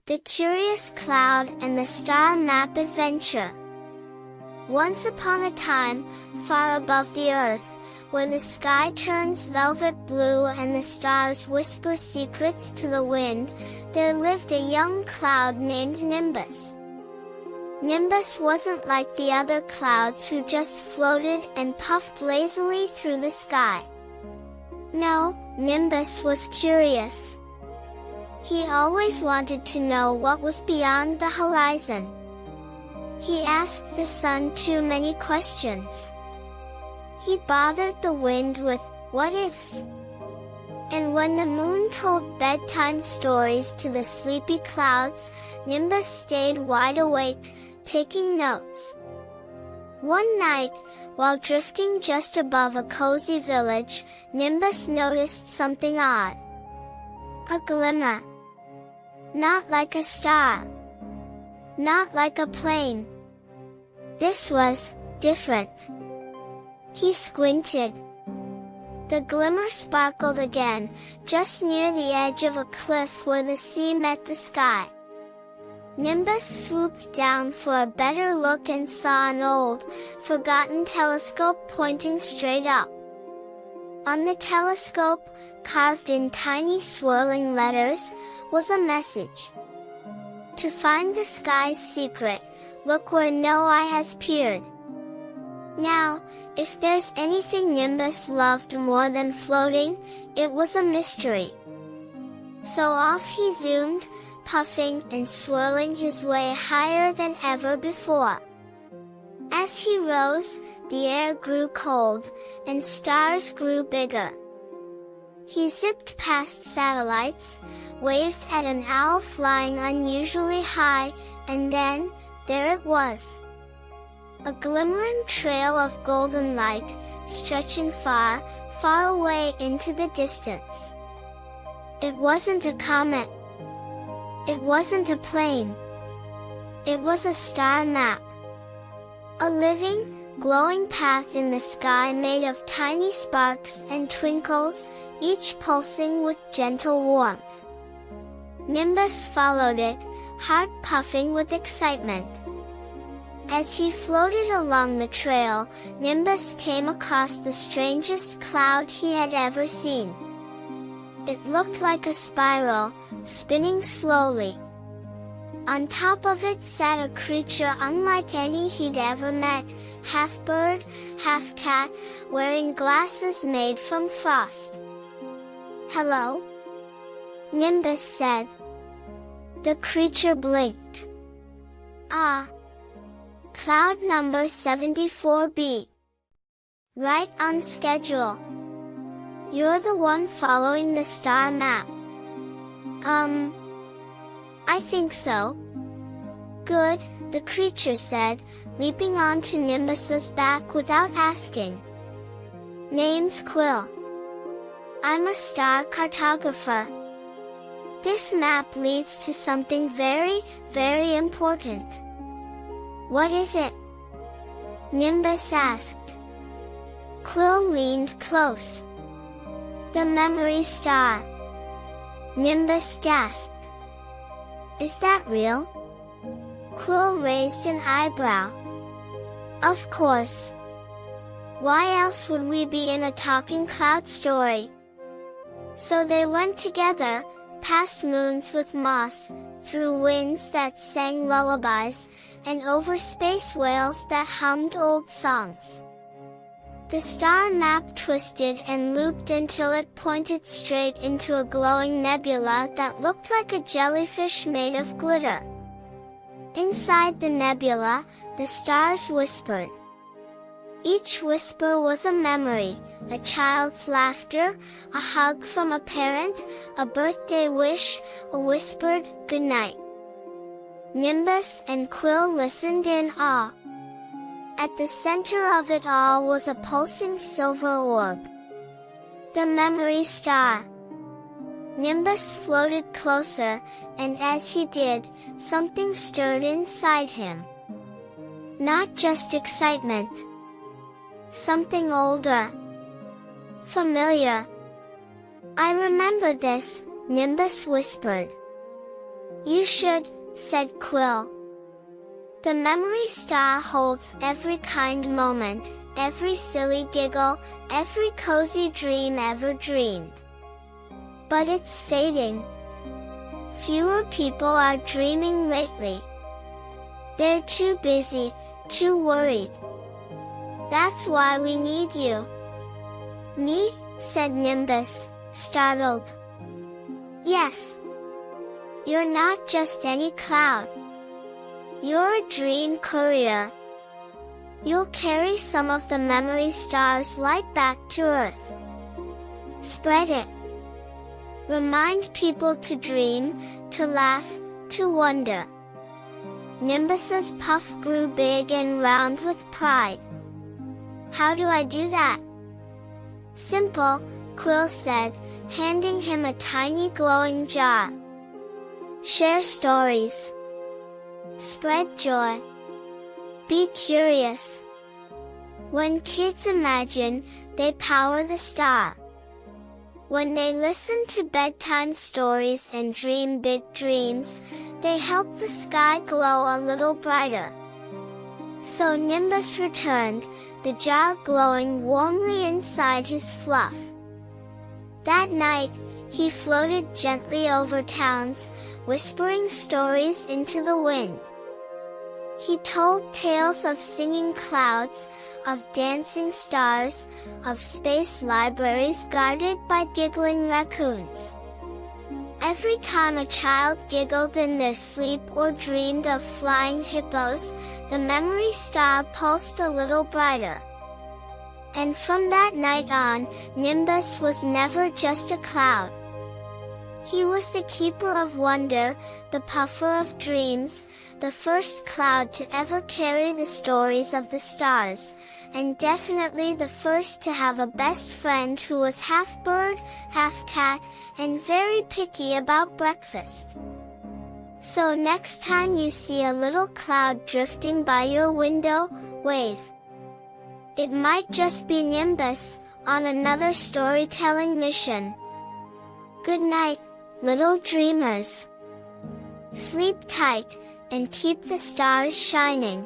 The Curious Cloud and the Star Map Adventure. Once upon a time, far above the earth, where the sky turns velvet blue and the stars whisper secrets to the wind, there lived a young cloud named Nimbus. Nimbus wasn't like the other clouds who just floated and puffed lazily through the sky. No, Nimbus was curious. He always wanted to know what was beyond the horizon. He asked the sun too many questions. He bothered the wind with what-ifs. And when the moon told bedtime stories to the sleepy clouds, Nimbus stayed wide awake, taking notes. One night, while drifting just above a cozy village, Nimbus noticed something odd. A glimmer. Not like a star. Not like a plane. This was different. He squinted. The glimmer sparkled again, just near the edge of a cliff where the sea met the sky. Nimbus swooped down for a better look and saw an old, forgotten telescope pointing straight up. On the telescope, carved in tiny swirling letters, was a message. To find the sky's secret, look where no eye has peered. Now, if there's anything Nimbus loved more than floating, it was a mystery. So off he zoomed, puffing and swirling his way higher than ever before. As he rose, the air grew cold, and stars grew bigger. He zipped past satellites, waved at an owl flying unusually high, and then, there it was. A glimmering trail of golden light, stretching far, far away into the distance. It wasn't a comet. It wasn't a plane. It was a star map. A living, glowing path in the sky made of tiny sparks and twinkles, each pulsing with gentle warmth. Nimbus followed it, heart puffing with excitement. As he floated along the trail, Nimbus came across the strangest cloud he had ever seen. It looked like a spiral, spinning slowly. On top of it sat a creature unlike any he'd ever met, half bird, half cat, wearing glasses made from frost. "Hello?" Nimbus said. The creature blinked. "Ah. Cloud number 74B. Right on schedule. You're the one following the star map." I think so." "Good," the creature said, leaping onto Nimbus's back without asking. "Name's Quill. I'm a star cartographer. This map leads to something very, very important." "What is it?" Nimbus asked. Quill leaned close. "The memory star." Nimbus gasped. "Is that real?" Quill raised an eyebrow. "Of course. Why else would we be in a talking cloud story?" So they went together, past moons with moss, through winds that sang lullabies, and over space whales that hummed old songs. The star map twisted and looped until it pointed straight into a glowing nebula that looked like a jellyfish made of glitter. Inside the nebula, the stars whispered. Each whisper was a memory, a child's laughter, a hug from a parent, a birthday wish, a whispered goodnight. Nimbus and Quill listened in awe. At the center of it all was a pulsing silver orb. The memory star. Nimbus floated closer, and as he did, something stirred inside him. Not just excitement. Something older. Familiar. "I remember this," Nimbus whispered. You should, said Quill. The memory star holds every kind moment, every silly giggle, every cozy dream ever dreamed. But it's fading. Fewer people are dreaming lately. They're too busy, too worried. That's why we need you. Me? Said Nimbus, startled. Yes. You're not just any cloud. You're a dream courier. You'll carry some of the memory star's light back to Earth. Spread it. Remind people to dream, to laugh, to wonder. Nimbus's puff grew big and round with pride. How do I do that? Simple, Quill said, handing him a tiny glowing jar. Share stories. Spread joy. Be curious. When kids imagine, they power the star. When they listen to bedtime stories and dream big dreams, they help the sky glow a little brighter. So Nimbus returned, the jar glowing warmly inside his fluff. That night, he floated gently over towns, whispering stories into the wind. He told tales of singing clouds, of dancing stars, of space libraries guarded by giggling raccoons. Every time a child giggled in their sleep or dreamed of flying hippos, the memory star pulsed a little brighter. And from that night on, Nimbus was never just a cloud. He was the keeper of wonder, the puffer of dreams, the first cloud to ever carry the stories of the stars, and definitely the first to have a best friend who was half bird, half cat, and very picky about breakfast. So next time you see a little cloud drifting by your window, wave. It might just be Nimbus, on another storytelling mission. Good night, little dreamers. Sleep tight, and keep the stars shining.